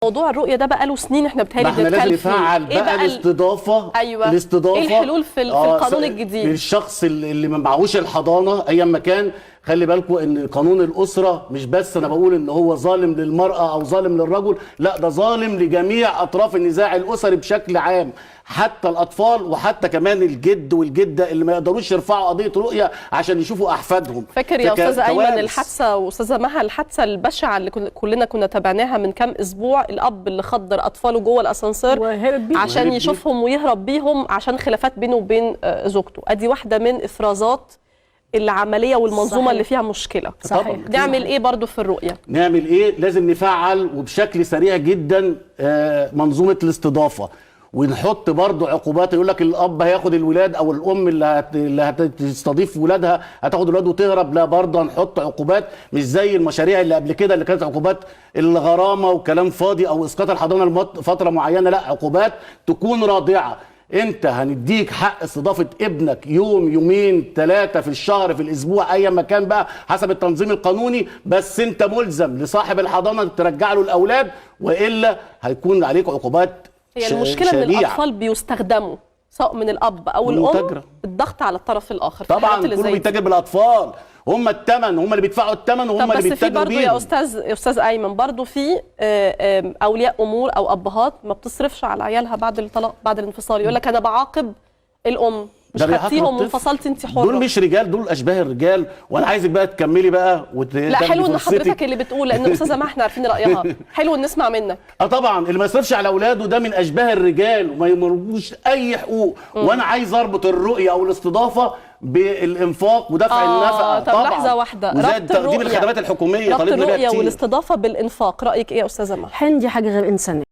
موضوع الرؤية ده بقى له سنين احنا بنتكلم فيه. احنا لازم نفعل بقى الاستضافة. ايوه، الاستضافة. ايه الحلول في القانون الجديد؟ للشخص اللي ما معهوش الحضانة ايا ما كان. خلي بالكم ان قانون الأسرة مش بس انا بقول ان هو ظالم للمرأة او ظالم للرجل، لا ده ظالم لجميع اطراف النزاع الأسري بشكل عام، حتى الأطفال وحتى كمان الجد والجدة اللي ما يقدروش يرفعوا قضية رؤية عشان يشوفوا أحفادهم. فاكر يا أستاذ أيمن الحادثة وأستاذة مها، الحادثة البشعة اللي كلنا كنا تابعناها من كام أسبوع، الأب اللي خدر أطفاله جوه الأسانسير عشان يشوفهم ويهرب بيهم عشان خلافات بينه وبين زوجته. أدي واحدة من إفرازات العملية والمنظومة صحيح. اللي فيها مشكلة. صحيح. نعمل إيه برضو في الرؤية؟ نعمل إيه؟ لازم نفعل وبشكل سريع جدا منظومة الاستضافة، ونحط برضو عقوبات. يقول لك الاب هياخد الولاد او الام اللي هتستضيف ولادها هتاخد الولاد وتهرب، لا برضه هنحط عقوبات مش زي المشاريع اللي قبل كده اللي كانت عقوبات الغرامه وكلام فاضي او اسقاط الحضانه لفتره معينه، لا عقوبات تكون رادعه. انت هنديك حق استضافه ابنك يوم يومين ثلاثه في الشهر في الاسبوع ايا ما كان بقى حسب التنظيم القانوني، بس انت ملزم لصاحب الحضانه ترجع له الاولاد والا هيكون عليك عقوبات. هي المشكله ان الاطفال بيستخدموا سواء من الاب او الام الضغط على الطرف الاخر. طبعا كله بيتاجر بالاطفال، هم الثمن، هم اللي بيدفعوا الثمن وهم اللي بيتاجروا بيه. بس في برضه يا استاذ ايمن برضه في اولياء امور او ابهات ما بتصرفش على عيالها بعد الطلاق بعد الانفصال، يقول لك انا بعاقب الام مش خدتيهم وانفصلت انت حره. دول مش رجال، دول اشباه الرجال. وانا عايزك بقى تكملي بقى لا حلو ان حضرتك اللي بتقول، لان الاستاذه ما احنا عارفين رايها، حلو ان نسمع منك. طبعا اللي ما يصرفش على اولاده ده من اشباه الرجال وما يمرقوش اي حقوق. وانا عايز اربط الرؤيه او الاستضافه بالانفاق ودفع النفقه. طب لحظه واحده، ربط تقديم الخدمات الحكوميه، ربط الرؤيه والاستضافه بالانفاق، رايك ايه يا استاذه ما؟ حين دي حاجه غير انسانيه.